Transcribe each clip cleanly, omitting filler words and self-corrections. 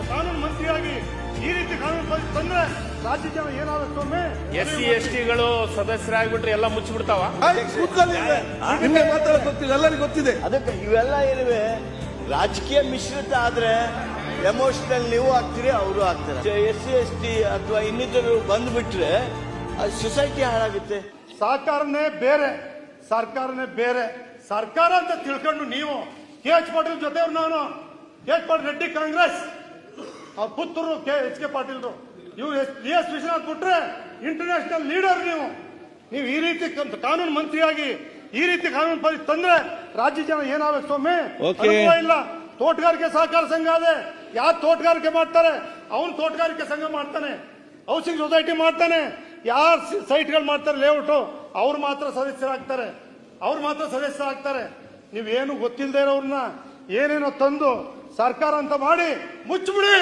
ಕಾನೂನು ಮಂತ್ರಿಯಾಗಿ ಈ ರೀತಿ ಕಾನೂನು ತಂದ್ರೆ ರಾಜ್ಯ ಜನ ಏನಾಗುತ್ತೆ ಒಮ್ಮೆ SC STಗಳು ಸದಸ್ಯರಾಗ್ಬಿಟ್ರೆ ಎಲ್ಲ ಮುಚ್ಚಿಬಿಡ್ತಾವ. ನಿನ್ನೆ ಮಾತಾಡೋದು ಗೊತ್ತಿಲ್ಲ, ಎಲ್ಲರಿಗೂ ಗೊತ್ತಿದೆ. ಅದಕ್ಕೆ ಇವೆಲ್ಲ ಏನಿವೆ ರಾಜಕೀಯ ಮಿಶ್ರಿತ ಆದ್ರೆ ಎಮೋಷನಲ್ ನೀವು ಆಗ್ತೀರಿ, ಅವರು ಆಗ್ತಾರೆ. SC ST ಅಥವಾ ಇನ್ನಿತರು ಬಂದ್ಬಿಟ್ರೆ ಅದು ಸೊಸೈಟಿ ಹಾಳಾಗುತ್ತೆ. ಸರ್ಕಾರನೇ ಬೇರೆ, ಸರ್ಕಾರನೇ ಬೇರೆ. ಸರ್ಕಾರ ಅಂತ ತಿಳ್ಕೊಂಡು ನೀವು KH ಪಾಟೀಲ್ ಜೊತೆಯವ್ರು, ನಾನು KH ಪಾಟೀಲ್ ರೆಡ್ಡಿ ಕಾಂಗ್ರೆಸ್, ಅವ್ರ ಪುತ್ರರು HK ಪಾಟೀಲ್ರು, ಇವು DS ವಿಶ್ವನಾಥ್ ಬಿಟ್ರೆ ಇಂಟರ್ನ್ಯಾಷನಲ್ ಲೀಡರ್. ನೀವು ಈ ರೀತಿ ಕಾನೂನು ಮಂತ್ರಿಯಾಗಿ ಈ ರೀತಿ ಕಾನೂನು ತಂದ್ರೆ ರಾಜ್ಯ ಜನ ಏನಾಗಬೇಕು ಸ್ವಾಮಿ? ಅನುಭವ ಇಲ್ಲ. ತೋಟಗಾರಿಕೆ ಸಹಕಾರ ಸಂಘ ಅದೇ, ಯಾರು ತೋಟಗಾರಿಕೆ ಮಾಡ್ತಾರೆ ಅವನು ತೋಟಗಾರಿಕೆ ಸಂಘ ಮಾಡ್ತಾನೆ, ಹೌಸಿಂಗ್ ಸೊಸೈಟಿ ಮಾಡ್ತಾನೆ, ಯಾರು ಸೈಟ್ಗಳು ಮಾಡ್ತಾರೆ ಲೇಔಟ್ ಅವ್ರು ಮಾತ್ರ ಸದಸ್ಯರಾಗ್ತಾರೆ, ನೀವೇನು ಗೊತ್ತಿಲ್ಲದೆ ಇರೋರ್ನ ಏನೇನೋ ತಂದು ಸರ್ಕಾರ ಅಂತ ಮಾಡಿ ಮುಚ್ಚಿಬಿಡಿ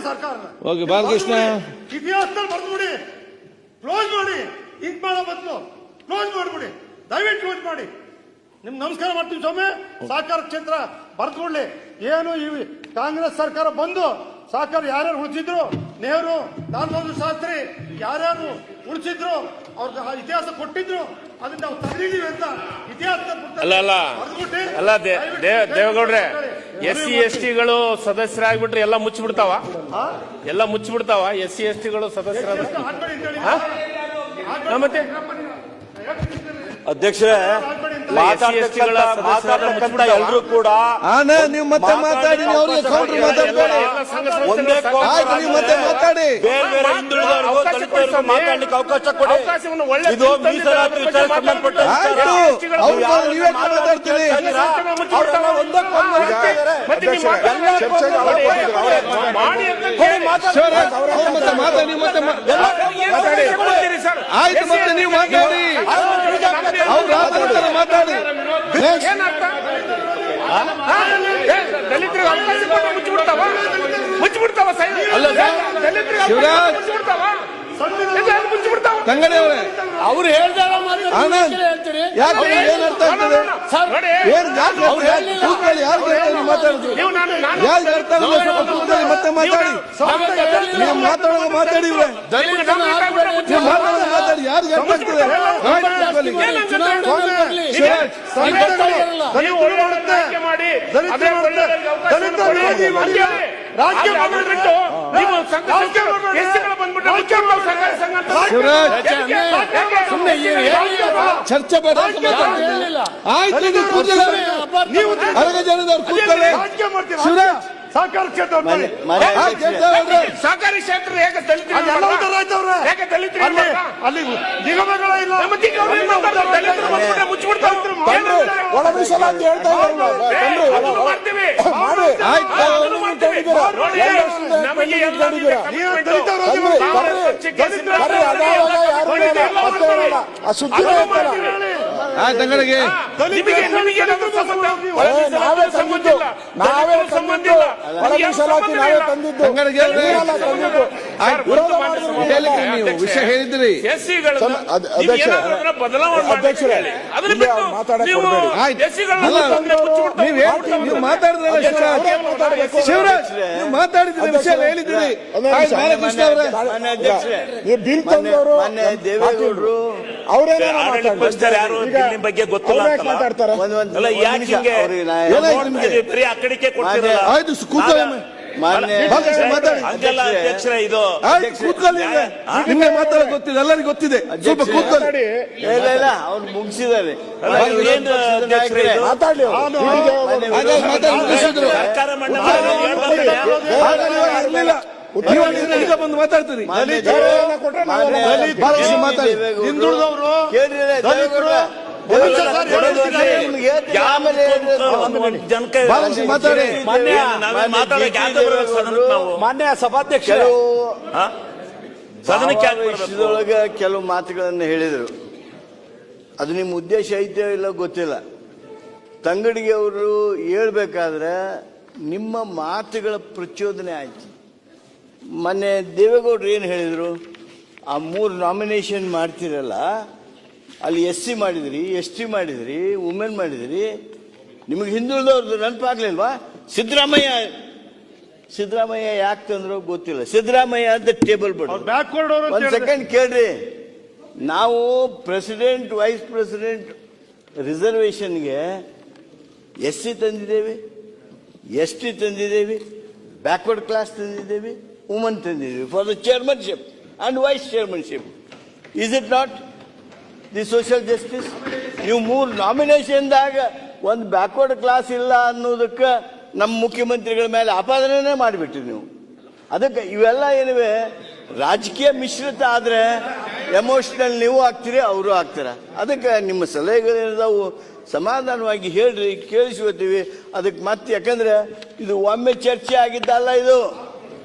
ಸರ್ಕಾರನ. ಬಾಲಕೃಷ್ಣ, ಇತಿಹಾಸದಲ್ಲಿ ಬರ್ದ್ಬಿಡಿ, ಕ್ಲೋಸ್ ಮಾಡಿ. ಹಿಂಗ್ ಮಾಡೋ ಬದಲು ಕ್ಲೋಸ್ ಮಾಡ್ಬಿಡಿ, ದಯವಿಟ್ಟು ಕ್ಲೋಸ್ ಮಾಡಿ. ನಿಮ್ಗೆ ನಮಸ್ಕಾರ ಮಾಡ್ತೀವಿ ಸ್ವಾಮಿ. ಸಹಕಾರ ಕ್ಷೇತ್ರ ಬರ್ದ್ಬಿಡ್ಲಿ. ಏನು ಈ ಕಾಂಗ್ರೆಸ್ ಸರ್ಕಾರ ಬಂದು ಸಹಕಾರ ಯಾರ್ಯಾರು ಉಳಿಸಿದ್ರು, ನೆಹರು, ಲಾಲ್ ಬಹದ್ದೂರ್ ಶಾಸ್ತ್ರಿ ಯಾರ್ಯಾರು ಉಳಿಸಿದ್ರು, ಅವ್ರಿಗೆ ಇತಿಹಾಸ ಕೊಟ್ಟಿದ್ರು, ಅದನ್ನ ನಾವು ತಗೊಂಡಿದೀವಿ ಅಂತ ಇತಿಹಾಸ ಅಲ್ಲ ದೇವೇಗೌಡ್ರೆ, SC STಗಳು ಸದಸ್ಯರಾಗ್ಬಿಟ್ರೆ ಎಲ್ಲ ಮುಚ್ಚಿಬಿಡ್ತಾವ. SC STಗಳು ಸದಸ್ಯರಾದ್ರೆ ಮತ್ತೆ ಅಧ್ಯಕ್ಷರೇ, ಮಾತಾಡ್ತಕ್ಕಂಥ ಎಲ್ಲರೂ ಕೂಡ ನೀವು ಮತ್ತೆ ಮಾತಾಡಿ, ಅವ್ರಿಗೆ ಕೌಂಟರ್ ಮಾತಾಡಬೇಡಿ. ಮತ್ತೆ ಮಾತಾಡಿ, ಬೇರೆ ಬೇರೆ ಹಿಂದುಳಿದವರಿಗೂ ದಲಿತರಿಗೂ ಮಾತಾಡ್ಲಿಕ್ಕೆ ಅವಕಾಶ ಕೊಡಿ. ಇದು ಮೀಸಲಾತಿ ವಿಚಾರ ಸಂಬಂಧಪಟ್ಟ ನೀವೇ ಮಾತಾಡ್ತೀರಿ. ಆಯ್ತು, ಮತ್ತೆ ನೀವು ಮಾತಾಡಿ, ಮಾತಾಡಿ. ದಲಿತರಿಗೆ ಅವಕಾಶ ಕೊಟ್ಟು ಮುಚ್ಚಿಬಿಡ್ತಾವ. ತಂಗಡಿ ಅವರೇ, ಅವ್ರು ಹೇಳ್ದಾಗ ಯಾಕೆ ಏನ್ ಅರ್ಥ ಆಗ್ತದೆ? ಮತ್ತೆ ಮಾತಾಡಿ, ನೀವು ಮಾತಾಡೋದು ಮಾತಾಡಿ, ಮಾತಾಡಿ, ಯಾರಿಗೆ ಅರ್ಥ ಆಗ್ತದೆ? ಚರ್ಚೆ ಬೇಡ. ಆಯ್ತು, ನೀವು ಅರಗ ಜನದವ್ರು ಕೂತ್ಕೊಳ್ಳಿ. ಶಿವರಾಜ್, ಸಹಕಾರ ಕ್ಷೇತ್ರ ಸಹಕಾರಿ ಕ್ಷೇತ್ರ ಹೇಗೆ ಅಲ್ಲಿ ನಿಗಮಗಳ ಇಲ್ಲ, ಒಳ ಮೀಸಲಾತಿ ಹೇಳ್ತಾ ತಂಗಡಿಗೆ ನಾವೇ ಸಂಬಂಧ ಒಳ ಮೀಸಲಾತಿ ನಾವೇ ತಂದಿದ್ದು. ನೀವು ವಿಷಯ ಹೇಳಿದ್ರಿ. ಅಧ್ಯಕ್ಷರೇ, ನೀವು ಮಾತಾಡಿದ್ರಲ್ಲ ಶಿವರಾಜ್, ನೀವು ಮಾತಾಡಿದ್ರೆ ವಿಷಯ ಹೇಳಿದ್ರಿ. ಬಾಲಕೃಷ್ಣ ಅವರೇ, ಬಿಲ್ ತಂದವರು ದೇವೇಗೌಡರು ಯಾರು ಬಗ್ಗೆ ಗೊತ್ತಿಲ್ಲ ಮಾತಾಡ್ತಾರೆ. ಅಕ್ಕಡಿಕೆ ಕೊಡ್ತಿರಲ್ಲ. ಆಯ್ತು, ಕೂತ್ಕೊಳ್ಳಿ. ಅಧ್ಯಕ್ಷರೇ, ಇದು ನಿನ್ನೆ ಮಾತಾಡೋದು ಗೊತ್ತಿದೆ, ಎಲ್ಲರಿಗೂ ಗೊತ್ತಿದೆ. ಸ್ವಲ್ಪ ಕೂತ್ಕೊಳ್ಳಿ. ಇಲ್ಲ, ಅವ್ರು ಮುಗಿಸಿದ್ದಾರೆ. ಸರ್ಕಾರ ಈಗ ಬಂದು ಮಾತಾಡ್ತೀರಿ. ಹಿಂದುಳಿದವರು ಮಾನ್ಯ ಸಭಾಧ್ಯಕ್ಷರು ವಿಷಯದೊಳಗೆ ಕೆಲವು ಮಾತುಗಳನ್ನು ಹೇಳಿದರು. ಅದು ನಿಮ್ಮ ಉದ್ದೇಶ ಐತೆ ಇಲ್ಲ ಗೊತ್ತಿಲ್ಲ. ತಂಗಡಿಗೆ ಅವರು ಹೇಳ್ಬೇಕಾದ್ರೆ ನಿಮ್ಮ ಮಾತುಗಳ ಪ್ರಚೋದನೆ ಆಯ್ತು. ಮೊನ್ನೆ ದೇವೇಗೌಡರು ಏನು ಹೇಳಿದರು, ಆ 3 ನಾಮಿನೇಷನ್ ಮಾಡ್ತಿರಲ್ಲ, ಅಲ್ಲಿ SC ಮಾಡಿದ್ರಿ, ST ಮಾಡಿದ್ರಿ, ವುಮೆನ್ ಮಾಡಿದ್ರಿ, ನಿಮಗೆ ಹಿಂದುಳಿದವ್ರದ್ದು ನೆನಪಾಗ್ಲಿಲ್ವಾ? ಸಿದ್ದರಾಮಯ್ಯ ಯಾಕೆ ತಂದ್ರು ಗೊತ್ತಿಲ್ಲ. ಸಿದ್ದರಾಮಯ್ಯ ಅಂತ ಟೇಬಲ್ ಬಿಡು. ಅವ್ರು ಬ್ಯಾಕ್ವರ್ಡ್ ಅವರು ಅಂತ ಒಂದ್ ಹೇಳಿದ್ರೆ. ಸೆಕೆಂಡ್ ಕೇಳ್ರಿ. ನಾವು ಪ್ರೆಸಿಡೆಂಟ್ ವೈಸ್ ಪ್ರೆಸಿಡೆಂಟ್ ರಿಸರ್ವೇಶನ್ಗೆ SC ತಂದಿದ್ದೇವೆ, ST ತಂದಿದ್ದೇವೆ, ಬ್ಯಾಕ್ವರ್ಡ್ ಕ್ಲಾಸ್ ತಂದಿದ್ದೇವೆ, ವುಮನ್ ತಂದಿದ್ದೇವೆ for the chairmanship and vice chairmanship. Is it not the social justice? ನೀವು 3 ನಾಮಿನೇಷನ್ದಾಗ ಒಂದು ಬ್ಯಾಕ್ವರ್ಡ್ ಕ್ಲಾಸ್ ಇಲ್ಲ ಅನ್ನೋದಕ್ಕೆ ನಮ್ಮ ಮುಖ್ಯಮಂತ್ರಿಗಳ ಮೇಲೆ ಆಪಾದನೆ ಮಾಡಿಬಿಟ್ರಿ ನೀವು. ಅದಕ್ಕೆ ಇವೆಲ್ಲ ಏನಿವೆ ರಾಜಕೀಯ ಮಿಶ್ರಿತ ಆದ್ರೆ ಎಮೋಷನಲ್ ನೀವು ಆಗ್ತೀರಿ, ಅವರು ಆಗ್ತಾರ. ಅದಕ್ಕೆ ನಿಮ್ಮ ಸಲಹೆಗಳೇನಿದಾವು ಸಮಾಧಾನವಾಗಿ ಹೇಳ್ರಿ, ಕೇಳಿಸ್ಕೊತೀವಿ. ಅದಕ್ಕೆ ಮತ್ತೆ ಯಾಕಂದ್ರೆ ಇದು ಒಮ್ಮೆ ಚರ್ಚೆ ಆಗಿದ್ದಲ್ಲ, ಇದು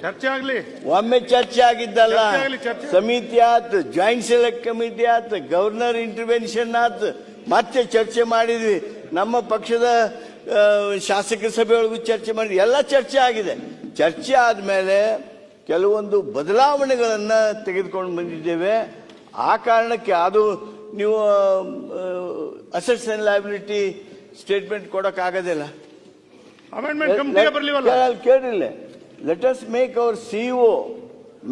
ಚರ್ಚೆ ಆಗ್ಲಿ, ಒಮ್ಮೆ ಚರ್ಚೆ ಆಗಿದ್ದಲ್ಲ. ಚರ್ಚೆ ಆಗ್ಲಿ, ಚರ್ಚೆ. ಸಮಿತಿ ಆತ್, ಜಾಯಿಂಟ್ ಸೆಲೆಕ್ಟ್ ಕಮಿಟಿ ಆತ್, ಗವರ್ನರ್ ಇಂಟರ್ವೆನ್ಷನ್ ಆತ್, ಮತ್ತೆ ಚರ್ಚೆ ಮಾಡಿದ್ವಿ. ನಮ್ಮ ಪಕ್ಷದ ಶಾಸಕ ಸಭೆಯೊಳಗೂ ಚರ್ಚೆ ಮಾಡಿದ್ವಿ. ಎಲ್ಲ ಚರ್ಚೆ ಆಗಿದೆ. ಚರ್ಚೆ ಆದ್ಮೇಲೆ ಕೆಲವೊಂದು ಬದಲಾವಣೆಗಳನ್ನ ತೆಗೆದುಕೊಂಡು ಬಂದಿದ್ದೇವೆ. ಆ ಕಾರಣಕ್ಕೆ ಅದು ನೀವು ಅಸೆಟ್ಸ್ ಅಂಡ್ ಲಯಬಿಲಿಟಿ ಸ್ಟೇಟ್ಮೆಂಟ್ ಕೊಡಕ್ ಆಗೋದಿಲ್ಲ. ಅಮೆಂಡ್ಮೆಂಟ್ ಕಮಿಟಿಗೆ ಬರ್ಲಿವಲ್ಲ. ಕೇಳಿಲ್ಲ. Let us make hour CEO,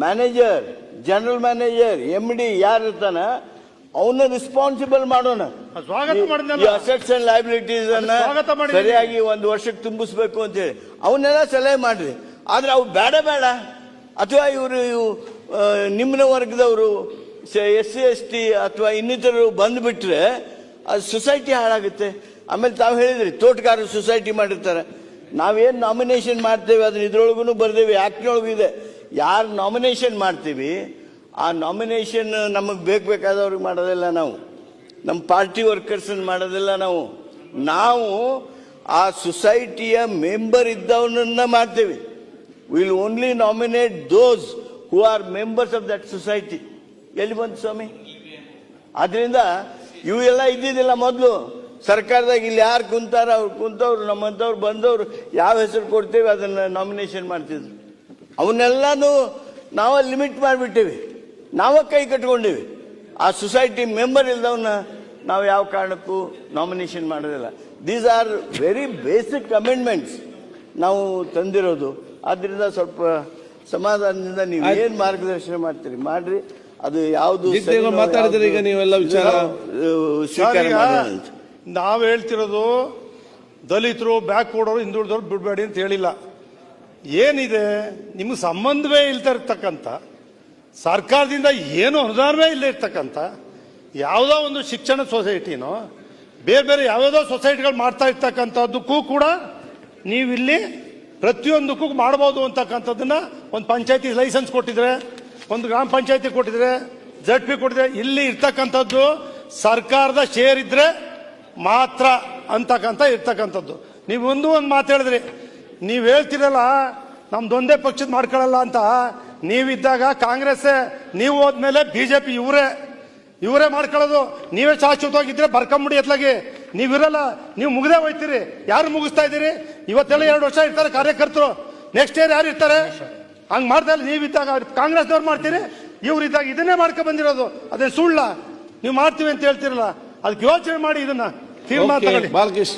manager, general manager, MD ಯಾರು ಇರ್ತಾನ ಅವನ್ನ ರಿಸ್ಪಾನ್ಸಿಬಲ್ ಮಾಡೋಣ. ಸ್ವಾಗತ ಮಾಡಿದ್ನಲ್ಲ. ಅಸೆಟ್ಸ್ ಅಂಡ್ ಲಯಬಿಲಿಟೀಸ್ ಅನ್ನ ಸ್ವಾಗತ ಮಾಡಿದ್ದೀನಿ. ಸರಿಯಾಗಿ 1 ವರ್ಷಕ್ಕೆ ತುಂಬಿಸ್ಬೇಕು ಅಂತ ಹೇಳಿ ಅವನ್ನೆಲ್ಲ ಸಲಹೆ ಮಾಡ್ರಿ. ಆದ್ರೆ ಅವು ಬೇಡ ಅಥವಾ ಇವರು ನಿಮ್ನ ವರ್ಗದವರು SC ST ಅಥವಾ ಇನ್ನಿತರರು ಬಂದ್ಬಿಟ್ರೆ ಅದು ಸೊಸೈಟಿ ಹಾಳಾಗುತ್ತೆ. ಆಮೇಲೆ ತಾವು ಹೇಳಿದ್ರಿ ತೋಟಗಾರರು ಸೊಸೈಟಿ ಮಾಡಿರ್ತಾರೆ. ನಾವೇನು ನಾಮಿನೇಷನ್ ಮಾಡ್ತೇವೆ ಅದನ್ನ ಇದ್ರೊಳಗೂ ಬರ್ದೇವಿ, ಆಕ್ಟ್ನೊಳಗೂ ಇದೆ. ಯಾರು ನಾಮಿನೇಷನ್ ಮಾಡ್ತೀವಿ ಆ ನಾಮಿನೇಷನ್ ನಮಗೆ ಬೇಕಾದವ್ರಿಗೆ ಮಾಡೋದಿಲ್ಲ ನಾವು, ನಮ್ಮ ಪಾರ್ಟಿ ವರ್ಕರ್ಸ್ ಮಾಡೋದಿಲ್ಲ ನಾವು ಆ ಸೊಸೈಟಿಯ ಮೆಂಬರ್ ಇದ್ದವನನ್ನ ಮಾಡ್ತೇವೆ. Will only nominate those who are members of that society. ಎಲ್ಲಿ ಬಂತು ಸ್ವಾಮಿ? ಆದ್ರಿಂದ ಇವೆಲ್ಲ ಇದ್ದಿದ್ದಿಲ್ಲ ಮೊದಲು ಸರ್ಕಾರದಾಗ. ಇಲ್ಲಿ ಯಾರು ಕುಂತಾರ ಅವ್ರು ಕುಂತವ್ರು, ನಮ್ಮಂತವ್ರು ಬಂದವ್ರು ಯಾವ ಹೆಸರು ಕೊಡ್ತೇವೆ ಅದನ್ನ ನಾಮಿನೇಷನ್ ಮಾಡ್ತಿದ್ರು. ಅವನ್ನೆಲ್ಲಾನು ನಾವ ಲಿಮಿಟ್ ಮಾಡಿಬಿಟ್ಟೇವಿ, ನಾವ ಕೈ ಕಟ್ಕೊಂಡಿವಿ. ಆ ಸೊಸೈಟಿ ಮೆಂಬರ್ ಇಲ್ದವನ್ನ ನಾವು ಯಾವ ಕಾರಣಕ್ಕೂ ನಾಮಿನೇಷನ್ ಮಾಡೋದಿಲ್ಲ. These are very basic amendments ನಾವು ತಂದಿರೋದು. ಆದ್ರಿಂದ ಸ್ವಲ್ಪ ಸಮಾಧಾನದಿಂದ ನೀವು ಏನ್ ಮಾರ್ಗದರ್ಶನ ಮಾಡ್ತೀರಿ ಮಾಡ್ರಿ. ಅದು ಯಾವುದು ಮಾತಾಡಿದ್ರೆ ಈಗ ನೀವೆಲ್ಲ ವಿಚಾರ ಸ್ವೀಕಾರ ಮಾಡೋಣ ಅಂತ ನಾವು ಹೇಳ್ತಿರೋದು ದಲಿತರು, ಬ್ಯಾಕ್ವರ್ಡ್, ಹಿಂದುಳಿದವ್ರು ಬಿಡಬೇಡಿ ಅಂತ ಹೇಳಿಲ್ಲ. ಏನಿದೆ ನಿಮ್ಗೆ ಸಂಬಂಧವೇ ಇಲ್ತಾ ಇರ್ತಕ್ಕಂಥ, ಸರ್ಕಾರದಿಂದ ಏನು ಅನುದಾನವೇ ಇಲ್ಲ ಇರ್ತಕ್ಕಂಥ ಯಾವುದೋ ಒಂದು ಶಿಕ್ಷಣ ಸೊಸೈಟಿನೋ ಬೇರೆ ಯಾವ್ಯಾವುದೋ ಸೊಸೈಟಿಗಳು ಮಾಡ್ತಾ ಇರ್ತಕ್ಕಂಥದ್ದಕ್ಕೂ ಕೂಡ ನೀವಿಲ್ಲಿ ಪ್ರತಿಯೊಂದಕ್ಕೂ ಮಾಡಬಹುದು ಅಂತಕ್ಕಂಥದ್ದನ್ನ ಒಂದು ಪಂಚಾಯತಿ ಲೈಸೆನ್ಸ್ ಕೊಟ್ಟಿದ್ರೆ, ಒಂದು ಗ್ರಾಮ ಪಂಚಾಯತಿ ಕೊಟ್ಟಿದ್ರೆ, ZP ಕೊಟ್ಟಿದ್ರೆ, ಇಲ್ಲಿ ಇರ್ತಕ್ಕಂಥದ್ದು ಸರ್ಕಾರದ ಶೇರ್ ಇದ್ರೆ ಮಾತ್ರ ಅಂತಕ್ಕಂಥ ಇರ್ತಕ್ಕಂಥದ್ದು. ನೀವು ಒಂದು ಮಾತು ಹೇಳಿದ್ರಿ, ನೀವು ಹೇಳ್ತಿರಲ್ಲ ನಮ್ದೊಂದೇ ಪಕ್ಷದ ಮಾಡ್ಕೊಳ್ಳಲ್ಲ ಅಂತ. ನೀವಿದ್ದಾಗ ಕಾಂಗ್ರೆಸ್, ನೀವು ಹೋದ್ಮೇಲೆ BJP ಇವರೇ ಮಾಡ್ಕೊಳ್ಳೋದು. ನೀವೇ ಶಾಶ್ವತವಾಗಿದ್ರೆ ಬರ್ಕೊಂಬಿಡಿ ಎತ್ಲಾಗಿ. ನೀವಿರಲ್ಲ, ನೀವು ಮುಗ್ದೇ ಹೋಯ್ತೀರಿ. ಯಾರು ಮುಗಿಸ್ತಾ ಇದ್ದೀರಿ? ಇವತ್ತೆಲ್ಲ 2 ವರ್ಷ ಇರ್ತಾರೆ ಕಾರ್ಯಕರ್ತರು, ನೆಕ್ಸ್ಟ್ ಇಯರ್ ಯಾರು ಇರ್ತಾರೆ? ಹಂಗ್ ಮಾಡ್ತಾ ಇಲ್ಲ. ನೀವಿದ್ದಾಗ ಕಾಂಗ್ರೆಸ್ನವ್ರು ಮಾಡ್ತೀರಿ, ಇವ್ರಿದ್ದಾಗ ಇದನ್ನೇ ಮಾಡ್ಕೊಂಡ್ ಬಂದಿರೋದು. ಅದೇ ಸುಳ್ಳ? ನೀವು ಮಾಡ್ತೀವಿ ಅಂತ ಹೇಳ್ತಿರಲ್ಲ, ಅದಕ್ಕೆ ಯೋಚನೆ ಮಾಡಿ ಇದನ್ನ ತೀರ್ಮಾನ ತಗೊಳ್ಳಿ. ಬಾಲಕೃಷ್ಣ